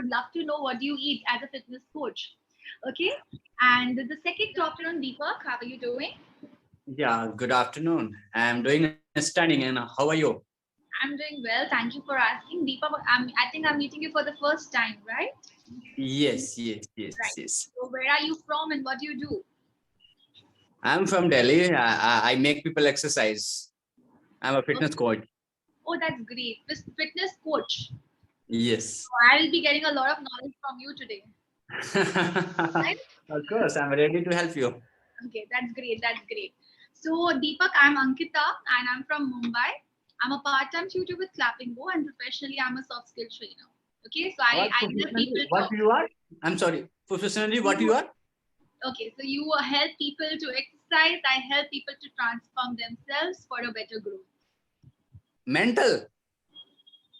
would love to know what do you eat as a fitness coach. Okay. And the second topic on Deepak, how are you doing? Yeah, good afternoon. I'm doing stunning, and how are you? I'm doing well. Thank you for asking. Deepak, I think I'm meeting you for the first time, right? Yes, yes, yes, Right. yes. So where are you from and what do you do? I'm from Delhi. I make people exercise. I'm a Oh, fitness coach. oh, that's great. Fitness coach. Yes. So I'll be getting a lot of knowledge from you today. Right? Of course, I'm ready to help you. Okay, that's great. That's great. So, Deepak, I'm Ankita and I'm from Mumbai. I'm a part-time tutor with Clapping Go and professionally I'm a soft skill trainer. Okay, so I, What I help professionally? people What to you are? I'm sorry. Professionally, what you you are? okay, so you help people to exercise, I help people to transform themselves for a better growth. Mental.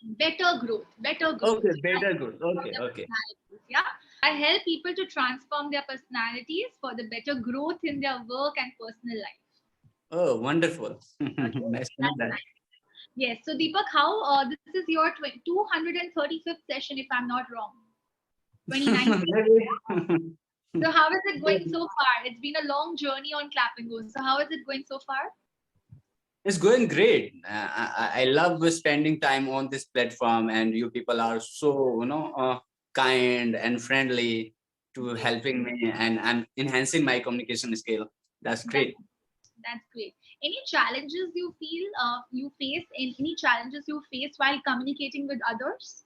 Better growth. Okay, I better, good. transform Okay, their okay. personalities, yeah. I help people to transform their personalities for the better growth in their work and personal life. Oh, wonderful. Okay, Nice to know that's that. nice. Yes. So Deepak, how this is your 235th session, if I'm not wrong, 2019. Maybe. So how is it going so far? It's been a long journey on Clap and Go. So how is it going so far? It's going great. I love spending time on this platform, and you people are so kind and friendly to Great. helping me, and enhancing my communication skill. That's That, great. that's great. Any challenges you feel you face? Any challenges you face while communicating with others?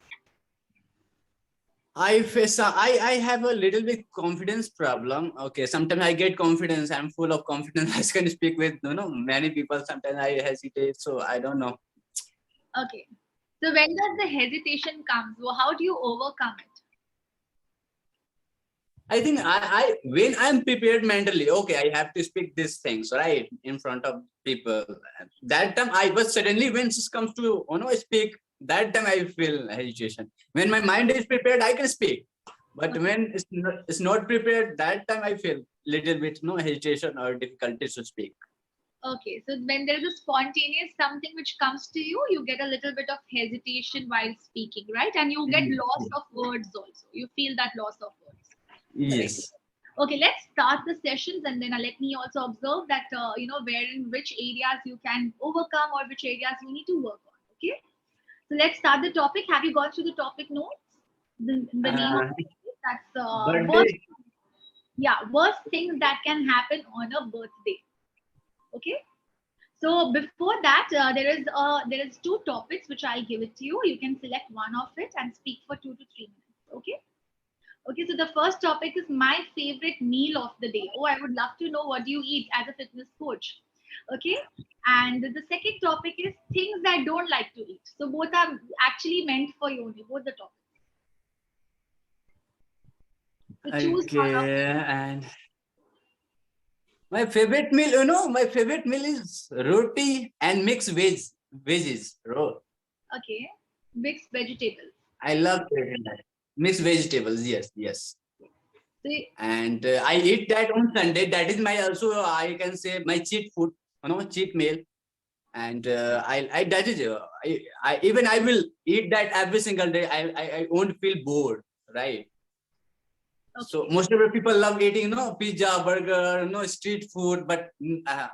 I have a little bit confidence problem. Okay, sometimes I get confidence. I'm full of confidence. I can speak with many people. Sometimes I hesitate, so I don't know. Okay. So when does the hesitation come? So how do you overcome it? I think I when I'm prepared mentally, okay, I have to speak these things right in front of people. That time I was suddenly when it comes to speak, that time I feel hesitation. When my mind is prepared, I can speak. But Okay. when it's not prepared, that time I feel little bit no hesitation or difficulty to speak. Okay, so when there is a spontaneous something which comes to you, you get a little bit of hesitation while speaking, right? And you get Yes. loss of words also. You feel that loss of words. Correct. Yes. Okay, let's start the sessions and then let me also observe that, where in which areas you can overcome or which areas you need to work on. Okay, so let's start the topic. Have you gone through the topic notes? The name of Uh, the topic, that's worst, birthday. yeah, worst things that can happen on a birthday. Okay. So before that, there is two topics which I'll give it to you. You can select one of it and speak for 2 to 3 minutes. Okay. Okay. So the first topic is my favorite meal of the day. Oh, I would love to know what do you eat as a fitness coach. Okay. And the second topic is things I don't like to eat. So both are actually meant for you only. Both the topics. So choose one of Okay, and my favorite meal is roti and mixed veggies. okay mixed vegetables. I love eating that. Mixed vegetables. Yes, yes. So And I eat that on Sunday. That is my also I can say my cheat food, cheat meal. And I that is I even I will eat that every single day. I won't feel bored, right? So okay. most of the people love eating, pizza, burger, street food. But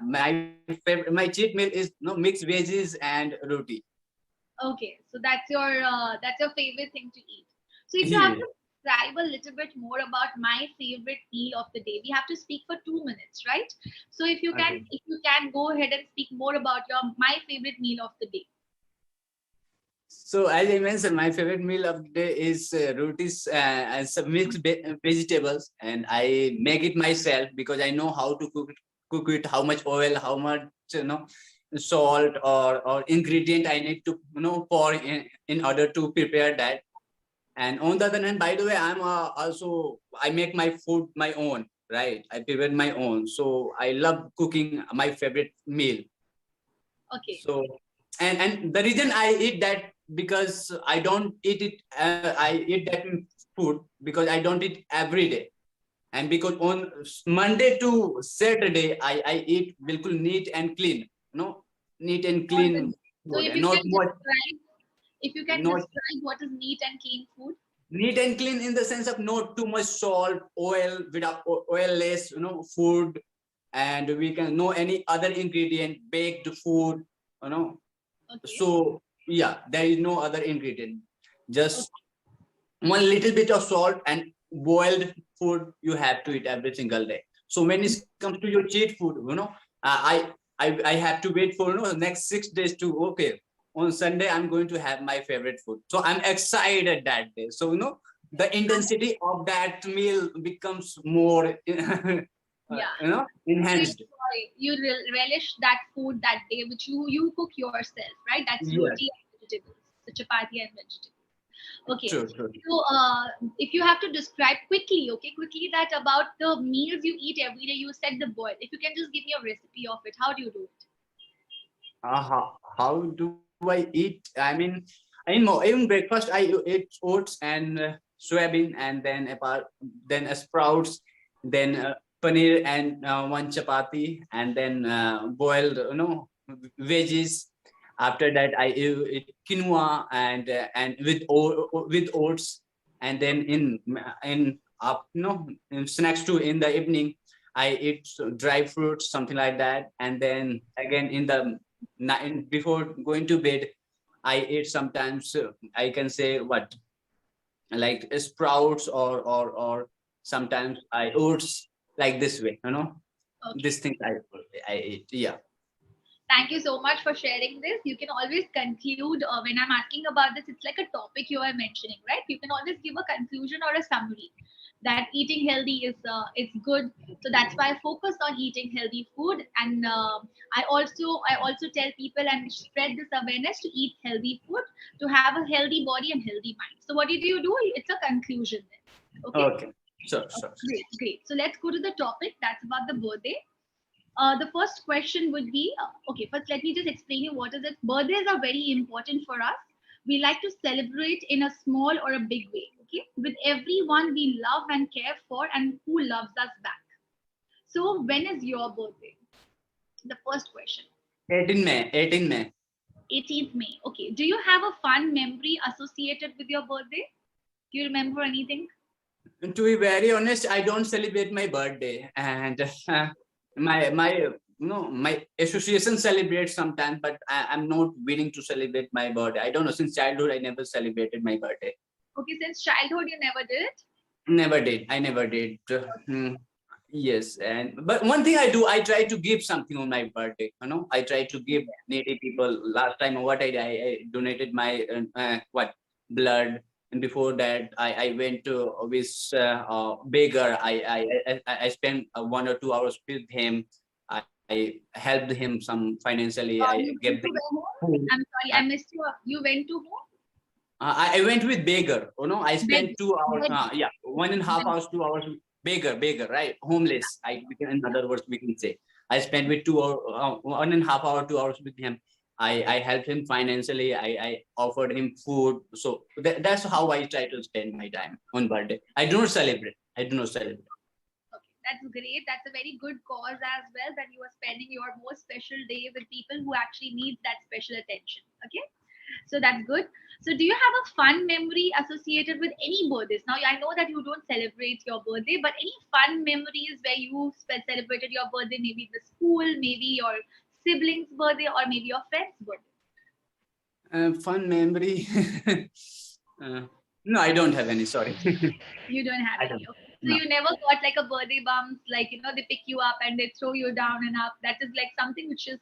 my cheat meal is mixed veggies and roti. Okay, so that's your favorite thing to eat. So if you have Yeah. to describe a little bit more about my favorite meal of the day, we have to speak for 2 minutes, right? So Okay. if you can go ahead and speak more about your my favorite meal of the day. So as I mentioned, my favorite meal of the day is rotis and some mixed vegetables, and I make it myself because I know how to cook it, how much oil, how much salt or ingredient I need to pour in order to prepare that. And on the other hand, by the way, I'm also I make my food my own, right? I prepare my own, so I love cooking my favorite meal. Okay, So and the reason I eat that because I don't eat it. I eat that food because I don't eat every day, and because on Monday to Saturday I eat bilkul neat and clean, neat and oh, clean so food, and not much, if you can not describe what is neat and clean food. neat and clean in the sense of not too much salt, oil, without oilless, food, and we can know any other ingredient, baked food, you know. Okay. So yeah, there is no other ingredient, Okay. just one little bit of salt and boiled food you have to eat every single day. So when it comes to your cheat food, I have to wait for next 6 days to okay. On Sunday, I'm going to have my favorite food. So I'm excited that day. So the intensity of that meal becomes more Yeah. So enhanced. you relish that food that day, which you cook yourself, right? That's Yes, roti and vegetables, the chapati and vegetables. Okay. true, true. So, if you have to describe quickly, okay, quickly that about the meals you eat every day, you said the boil. If you can just give me a recipe of it, how do you do it? How do I eat? I mean, even breakfast, I eat oats and soybean, and then then sprouts, then paneer and one chapati, and then boiled, veggies. After that, I eat quinoa and with oats, and then in up, in snacks too in the evening. I eat dry fruits, something like that, and then again in the night before going to bed, I eat sometimes. I can say what, like sprouts or sometimes I oats, like this way. Okay. This thing I eat. Yeah. Thank you so much for sharing this. You can always conclude when I'm asking about this, it's like a topic you are mentioning, right? You can always give a conclusion or a summary that eating healthy is good. So that's why I focus on eating healthy food, and I also tell people and spread this awareness to eat healthy food to have a healthy body and healthy mind. So what did you do? It's a conclusion then. Okay. Okay. Sure. Sure. Great, great. So let's go to the topic that's about the birthday. The first question would be okay, first let me just explain you what is it. Birthdays are very important for us. We like to celebrate in a small or a big way, okay, with everyone we love and care for and who loves us back. So, when is your birthday? The first question. 18 May. 18 May. 18th May. Okay. Do you have a fun memory associated with your birthday? Do you remember anything? To be very honest, I don't celebrate my birthday, and my association celebrates sometimes, but I'm not willing to celebrate my birthday. I don't know. Since childhood, I never celebrated my birthday. Okay, since childhood you never did it? Never did. I never did. Yes, and but one thing I do, I try to give something on my birthday. I try to give needy people. Last time, what I donated my what blood, and before that, I went to this beggar. I spent 1 or 2 hours with him. I helped him some financially. I You gave went them to whom? food. I'm sorry, I missed you. You went to whom? I went with beggar. I Beg. spent 2 hours. Beg. Yeah, 1.5 hours, 2 hours. With beggar, right? Homeless. In other words, we can say. I spent with 1.5 hour, 2 hours with him. I helped him financially. I offered him food. So that's how I try to spend my time on birthday. I do not celebrate. I do not celebrate. Okay, that's great. That's a very good cause as well that you are spending your most special day with people who actually need that special attention. Okay, so that's good. So, do you have a fun memory associated with any birthdays? Now, I know that you don't celebrate your birthday, but any fun memories where you celebrated your birthday, maybe the school, maybe your sibling's birthday, or maybe your friend's birthday? Fun memory. uh, no, I don't have any. Sorry. You don't have I any. don't. Okay. So No. you never got like a birthday bumps, like they pick you up and they throw you down and up. That is like something which is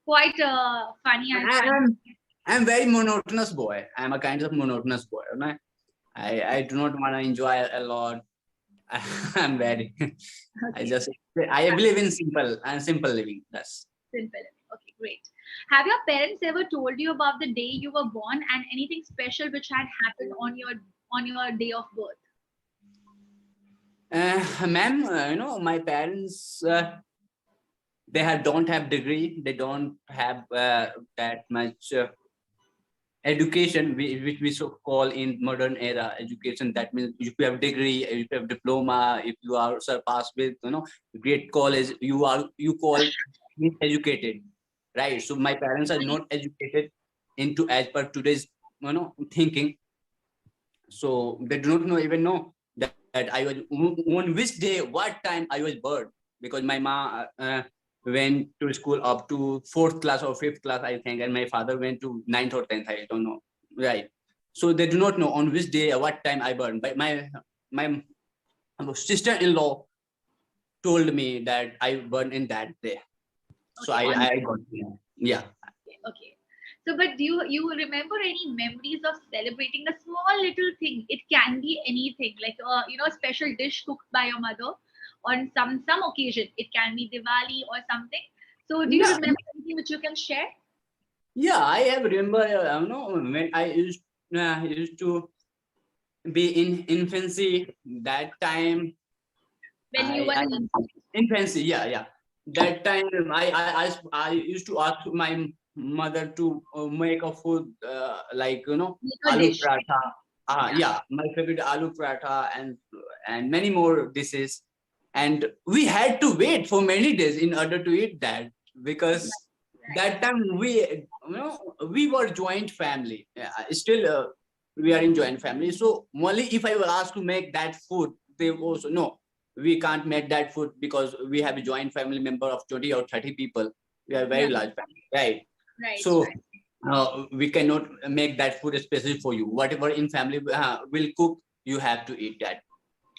quite funny, I find. I'm very monotonous boy. I'm a kind of monotonous boy. I do not want to enjoy a lot. I'm very. I Okay, just I believe in simple living. That's simple. Okay, great. Have your parents ever told you about the day you were born and anything special which had happened on your day of birth? ma'am. My parents. They don't have degree. They don't have that much education, which we so call in modern era education. That means if you have degree, if you have diploma, if you are surpassed with great college, you call educated, right? So my parents are not educated into as per today's thinking. So they do not know that I was on which day, what time I was born, because my mom went to school up to fourth class or fifth class, I think, and my father went to ninth or tenth. I don't know, right? So they do not know on which day or what time I born. But my sister-in-law told me that I born in that day. So Okay, on I got, yeah. okay. So, but do you remember any memories of celebrating a small little thing? It can be anything, like a special dish cooked by your mother on some occasion. It can be Diwali or something. So, do you Yeah, remember anything which you can share yeah, I have remember, when I used to be in infancy. That time, when you were I an infant? infancy, yeah, yeah. That time, I used to ask my mother to make a food, like, Make a aloo dish. paratha. Yeah, Yeah, my favorite aloo paratha, and many more dishes. And we had to wait for many days in order to eat that, because right. that time we were joint family. Yeah, still, we are in joint family. So only if I were asked to make that food, they also no, we can't make that food because we have a joint family member of 20 or 30 people. We are a very Yeah, large family, right? right, So right. we cannot make that food especially for you. Whatever in family will cook, you have to eat that.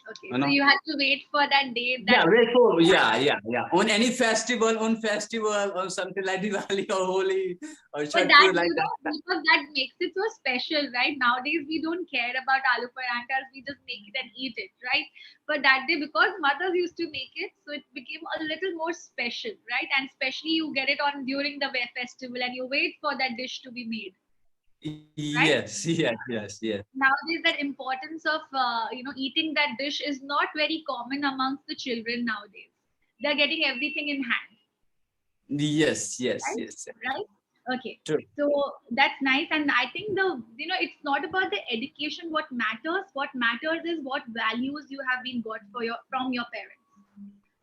Okay, You so know. you had to wait for that day Yeah, that very cool. Yeah. On any festival, or something like Diwali or Holi or but Chhat that, Puja like that. because that makes it so special, right? Nowadays, we don't care about aloo paranthas. We just make it and eat it, right? But that day, because mothers used to make it, so it became a little more special, right? And especially you get it on during the festival and you wait for that dish to be made, right? Yes. Nowadays, that importance of eating that dish is not very common amongst the children nowadays. They're getting everything in hand, right? Yes. Right? Okay. True. So that's nice. And I think it's not about the education what matters. What matters is what values you have been got from your parents.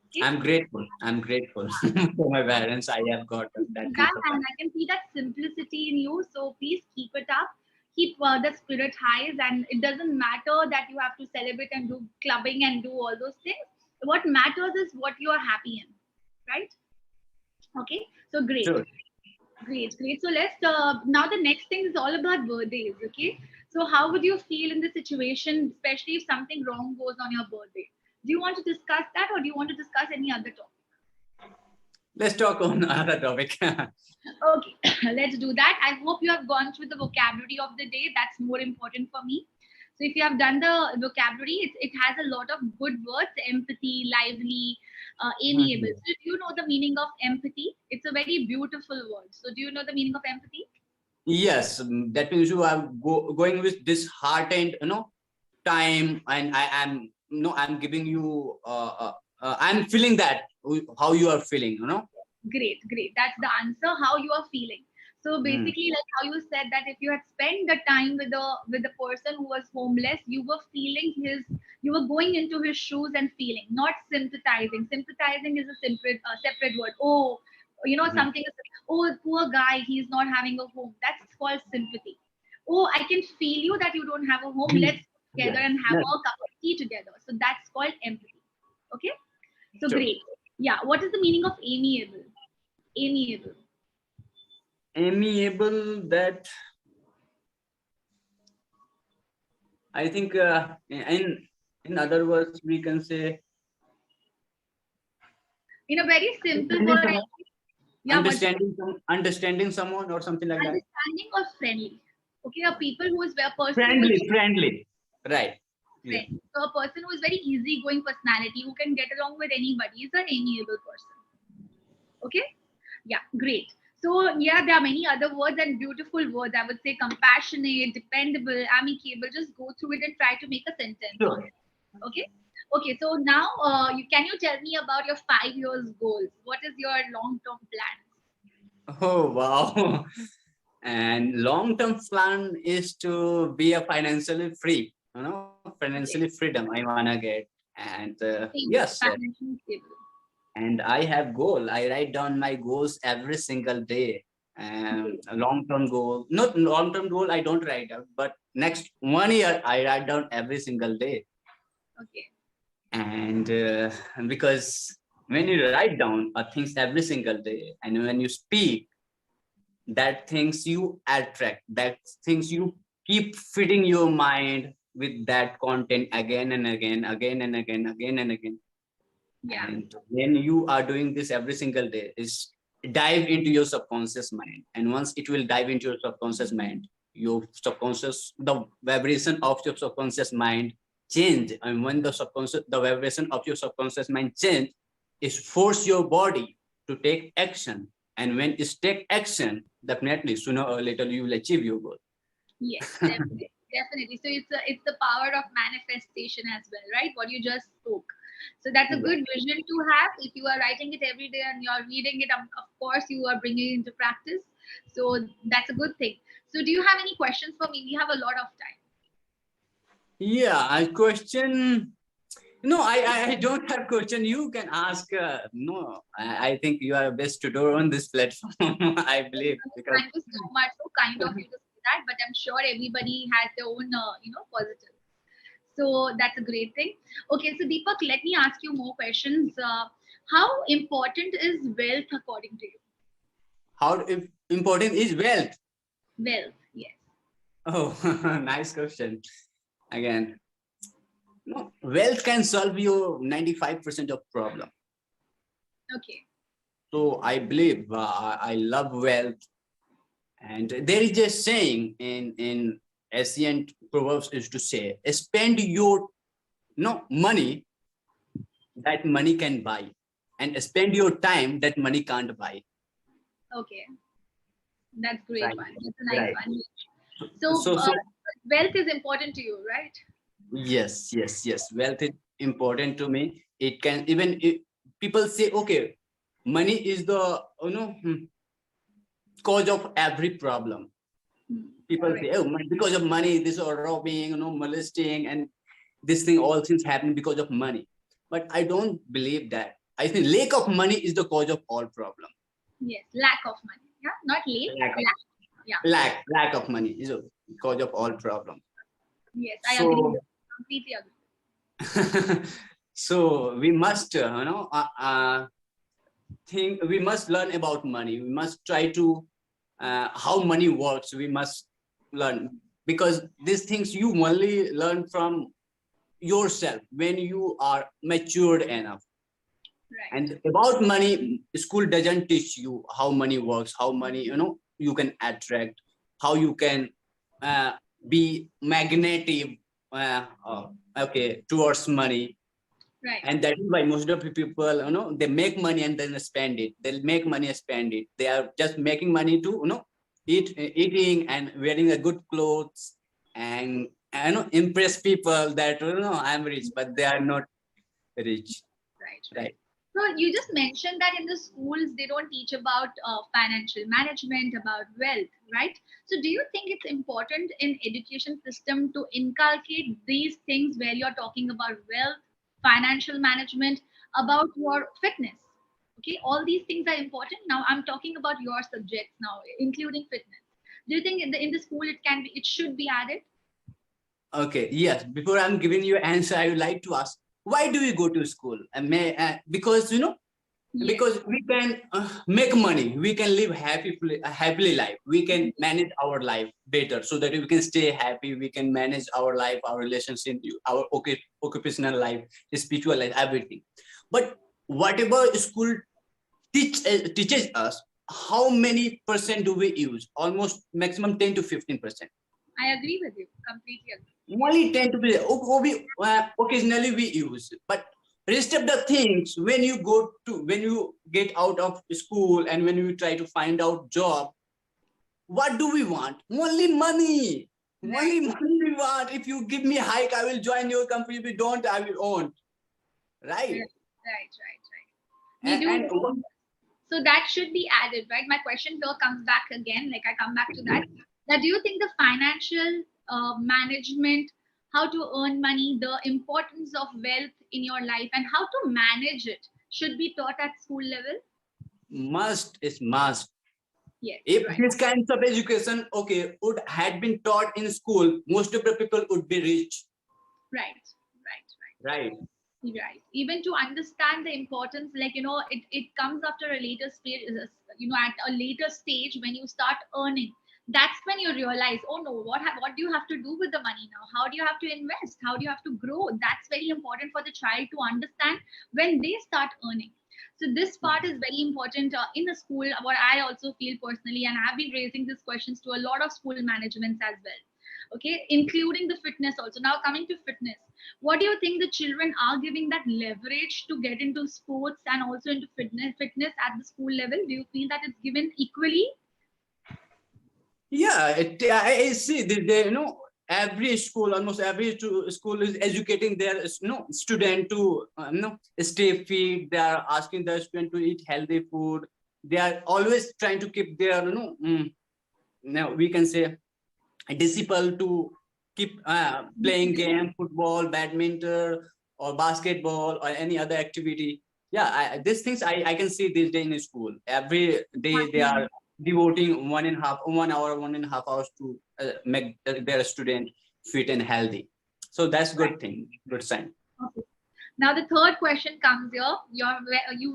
Okay. I'm grateful. I'm grateful for my parents. I have got that kind That, of and family. I can see that simplicity in you. So please keep it up. Keep the spirit high, and it doesn't matter that you have to celebrate and do clubbing and do all those things. What matters is what you are happy in, right? Okay. So great. True. Great, great. So let's now the next thing is all about birthdays. Okay. So how would you feel in this situation, especially if something wrong goes on your birthday? Do you want to discuss that, or do you want to discuss any other topic? Let's talk on another topic. Okay, let's do that. I hope you have gone through the vocabulary of the day. That's more important for me. So if you have done the vocabulary, it has a lot of good words: empathy, lively, amiable. Mhm. So do you know the meaning of empathy? It's a very beautiful word. So do you know the meaning of empathy? Yes, that means you are going with this heart and time, and I am I'm giving you I'm feeling that how you are feeling. Great, great. That's the answer. How you are feeling. So Mm. basically, like how you said that if you had spent the time with the person who was homeless, you were feeling you were going into his shoes and feeling, not sympathizing. Sympathizing is a separate word. Oh, Mhm. something is, oh, poor guy, he's not having a home. That's called sympathy. Oh, I can feel you that you don't have a home. Let's go together Yeah. and have Yes. a cup of tea together. So that's called empathy. Okay. So True. great. Yeah. What is the meaning of amiable? Amiable. Amiable, that I think, in other words we can say In a very simple understanding word, I someone, think, yeah, what understanding someone or something like that. understanding or friendly. Okay, a people who is a person who is Friendly. Right. Yeah. friend. So a person who is very easygoing personality, who can get along with anybody, is an amiable person. Okay, yeah, great. So yeah, there are many other words and beautiful words. I would say compassionate, dependable, amicable. Just go through it and try to make a sentence on Sure. it. Okay. Okay, so now can you tell me about your 5 years goals? What is your long-term plan? Oh wow. And long-term plan is to be a financially free, financially Great. freedom I wanna get. And Stable, yes, financially stable. and I have goal. I write down my goals every single day. And Okay. a long-term goal, not long-term goal, I don't write down, but next 1 year, I write down every single day. Okay. And because when you write down things every single day, and when you speak, that things you attract, that things you keep feeding your mind with that content again and again, again and again, again and again. Yeah. And when you are doing this every single day, is dive into your subconscious mind. And once it will dive into your subconscious mind, the vibration of your subconscious mind change. And when the vibration of your subconscious mind change, is force your body to take action. And when it take action, definitely sooner or later you will achieve your goal. Yes, definitely, definitely. So it's the power of manifestation as well, right? What you just spoke. So that's a Yeah. good vision to have. If you are writing it every day and you're reading it, of course you are bringing it into practice. So that's a good thing. So do you have any questions for me? We have a lot of time. Yeah, I question. No, I don't have question. You can ask. No, I think you are best tutor on this platform. I believe because Thank you so much. So kind of you to say that, but I'm sure everybody has their own, positive. So that's a great thing. Okay, so Deepak, let me ask you more questions. How important is wealth according to you? how important is wealth? Wealth, yes. Oh, nice question. Again, no, wealth can solve your 95% of problem. Okay. So I believe I love wealth, and there is a saying in ancient proverbs is to say, spend your no money that money can buy, and spend your time that money can't buy. Okay. That's great Right. one. That's a nice Right. one. So So wealth is important to you, right? yes. Wealth is important to me. It can even people say, okay, money is the cause of every problem. Hmm. People Correct. say, oh, because of money, this or robbing, molesting, and this thing, all things happen because of money. But I don't believe that. I think lack of money is the cause of all problem. Yes. Lack of money. Yeah. Not late. Lack of Lack. Yeah. lack of money is a cause of all problem. Yes. I agree. So Completely agree. so we must think we must learn about money. We must try to how money works. We must learn, because these things you only learn from yourself when you are matured enough. Right. And about money, school doesn't teach you how money works, how money you can attract, how you can uh, be magnetic, okay, towards money. Right. And that is why most of the people they make money and then spend it. They'll make money and spend it. They are just making money to eating and wearing a good clothes, and impress people that I'm rich, but they are not rich. Right. Right. Right. So you just mentioned that in the schools they don't teach about financial management, about wealth, right? So do you think it's important in education system to inculcate these things where you're talking about wealth, financial management, about your fitness? Okay, all these things are important. Now I'm talking about your subjects now, including fitness. Do you think in the school it should be added? Okay, yes. Before I'm giving you an answer, I would like to ask, why do we go to school? And because Yes. because we can make money, we can live happily life, we can manage our life better, so that we can stay happy, we can manage our life, our relationship, our occupational life, spiritual life, everything. But whatever school teaches us, how many percent do we use? Almost maximum 10 to 15%. I agree with you. Completely agree. Only 10 to be occasionally we use, but rest of the things, when you get out of school and when you try to find out job, what do we want? Only money. Right. Only money we want. If you give me hike, I will join your company. If you don't, I will own. Right. Right. We and, do. and So that should be added, right? My question here comes back again. Like I come back to that. Now, do you think the financial management, how to earn money, the importance of wealth in your life, and how to manage it should be taught at school level? must is must. Yes, If right, these kinds of education, okay, would had been taught in school, most of the people would be rich, right, right, right. right? Right. Even to understand the importance, like, it comes after a later stage, at a later stage when you start earning. That's when you realize, oh no, what do you have to do with the money now? How do you have to invest? How do you have to grow? That's very important for the child to understand when they start earning. So this part is very important in the school. What I also feel personally, and I've been raising these questions to a lot of school managements as well. Okay, including the fitness also. Now coming to fitness, what do you think the children are giving that leverage to get into sports and also into fitness at the school level? Do you feel that it's given equally? Yeah, I see they, every school, almost every school is educating their student to stay fit. They are asking their student to eat healthy food. They are always trying to keep their now we can say disciple to keep playing game, football, badminton, or basketball, or any other activity. Yeah, these things I can see this day in school. Every day they are devoting 1.5 hour, 1.5 hours to make their student fit and healthy. So that's Right. good thing, good sign. Okay. Now the third question comes here.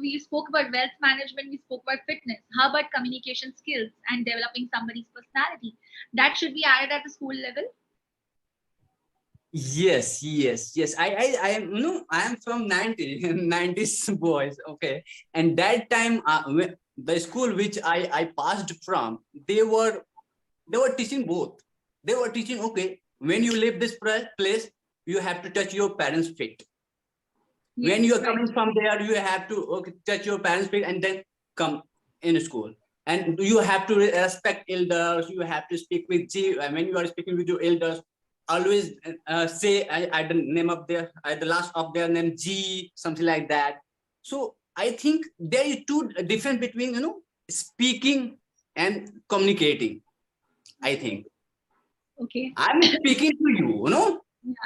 We spoke about wealth management, we spoke about fitness. How about communication skills and developing somebody's personality? That should be added at the school level. Yes, yes, yes. I am, I am from 90s boys. Okay. And that time, the school which I passed from, they were teaching both. They were teaching, okay, when you leave this place, you have to touch your parents' feet. When you Yes, are right. coming from there, you have to, okay, touch your parents' feet and then come in school. And you have to respect elders. You have to speak with G. When you are speaking with your elders, always say the name of their the last of their name G, something like that. So I think there is two different between speaking and communicating. I think Okay. I'm speaking to you. Yeah,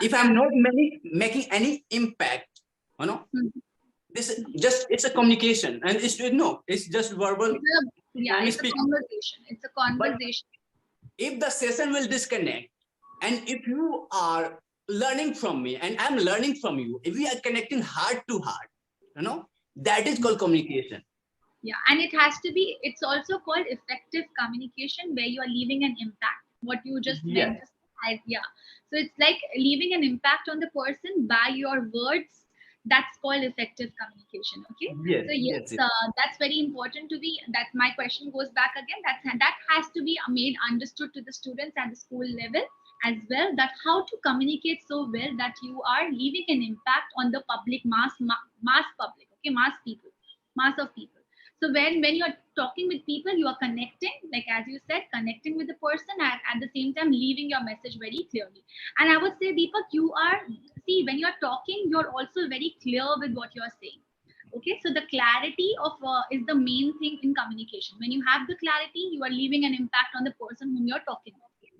If yeah. I'm not making any impact, Mhm. this just it's a communication, and it's just verbal. Yeah, I'm it's a speaking, conversation. It's a but conversation. if the session will disconnect, and if you are learning from me and I'm learning from you, if we are connecting heart to heart, that is called communication. Yeah, and it has to be, it's also called effective communication where you are leaving an impact. What you just Yes, meant to say, yeah. So it's like leaving an impact on the person by your words. That's called effective communication. Okay. yes, So yes, yes, that's very important to be. That my question goes back again. That has to be made understood to the students at the school level as well. That how to communicate so well that you are leaving an impact on the public mass public. Okay, mass people, mass of people. So when you're talking with people, you are connecting, like as you said, connecting with the person and at the same time leaving your message very clearly. And I would say, Deepak, you are, see, when you're talking, you're also very clear with what you're saying. Okay, so the clarity of is the main thing in communication. When you have the clarity, you are leaving an impact on the person whom you're talking with.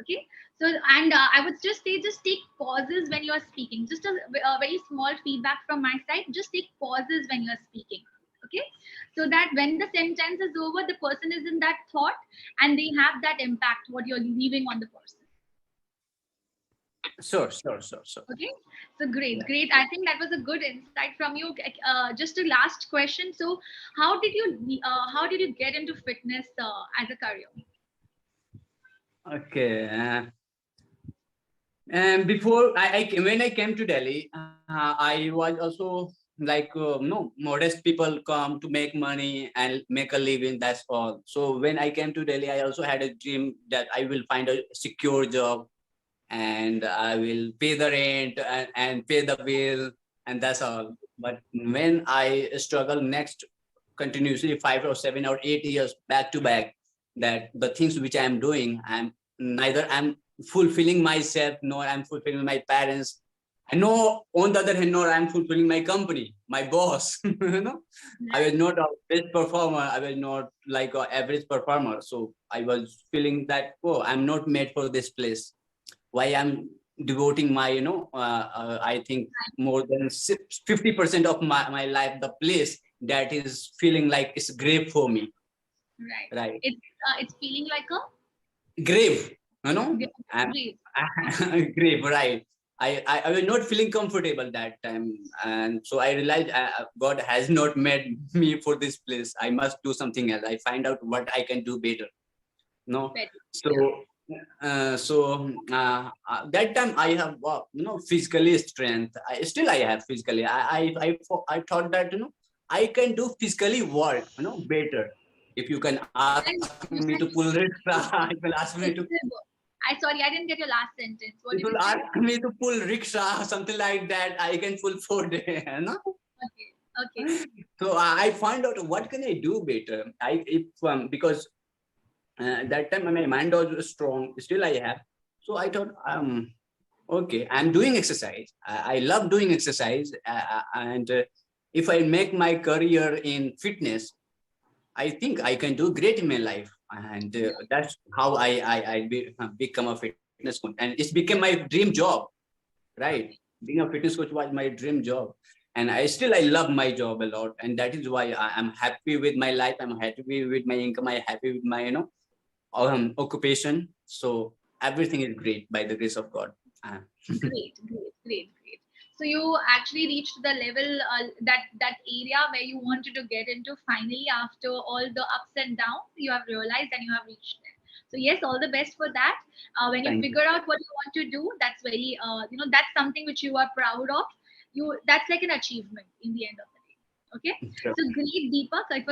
Okay, so and I would just say, just take pauses when you are speaking. Just a very small feedback from my side, just take pauses when you are speaking. Okay, so that when the sentence is over, the person is in that thought and they have that impact what you're leaving on the person. sure, sure, sure, sure. Okay, so great, Yeah. great. I think that was a good insight from you. Just a last question. So how did you get into fitness as a career? Okay. And before when I came to Delhi, I was also like modest people come to make money and make a living. That's all. So when I came to Delhi, I also had a dream that I will find a secure job and I will pay the rent and pay the bill, and that's all. But when I struggle next continuously 5 or 7 or 8 years back to back, that the things which I am doing, I'm fulfilling myself, nor I'm fulfilling my parents. And no, on the other hand, nor I'm fulfilling my company, my boss. I was not a best performer. I was not like an average performer. So I was feeling that, oh, I'm not made for this place. Why I'm devoting my I think more than 50% of my life, the place that is feeling like it's great for me. Right. right? It's feeling like a Grave, you know, I'm, grave. grave, right? I was not feeling comfortable that time, and so I realized God has not made me for this place. I must do something else. I find out what I can do better. No, Very. so Yeah. that time I have physically strength. I have physically. I thought that I can do physically work better. If you can ask me to pull You rickshaw, can you will ask me to I sorry, I didn't get your last sentence. if What you did will you say? ask me to pull rickshaw, something like that, I can pull for day. Okay. Okay. So I find out what can I do better. I if because that time my mind was strong. Still I have. So I thought okay, I'm doing exercise. I love doing exercise, and if I make my career in fitness, I think I can do great in my life, and that's how become a fitness coach, and it's became my dream job, right? Being a fitness coach was my dream job, and I love my job a lot, and that is why I'm happy with my life. I'm happy with my income. I'm happy with my occupation. So everything is great by the grace of God. Uh, Great, great, great, great. So you actually reached the level that area where you wanted to get into finally after all the ups and downs. You have realized and you have reached there. So yes, all the best for that. When you Thank you. figure out what you want to do, that's very that's something which you are proud of. That's like an achievement in the end of the day. Okay. Sure. So great, Deepak. It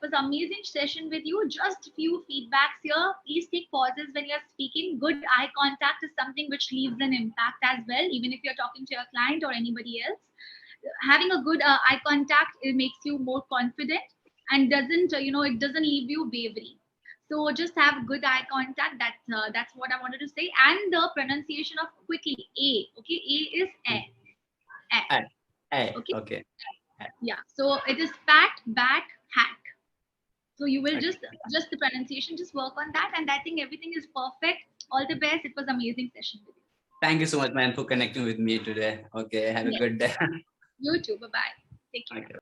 was amazing session with you. Just few feedbacks here. Please take pauses when you're speaking. Good eye contact is something which leaves an impact as well, even if you're talking to your client or anybody else. Having a good eye contact, it makes you more confident and doesn't it doesn't leave you wavering. So just have good eye contact. That's what I wanted to say. And the pronunciation of quickly A. Okay, A is a. Eh, Okay, okay. yeah. So it is pat, bat, hat. So you will Okay. just the pronunciation, just work on that, and I think everything is perfect. All the best. It was amazing session with Thank you so much, man, for connecting with me today. Okay. Have a you. Yes, good day. you too. Bye bye. Take care. Okay.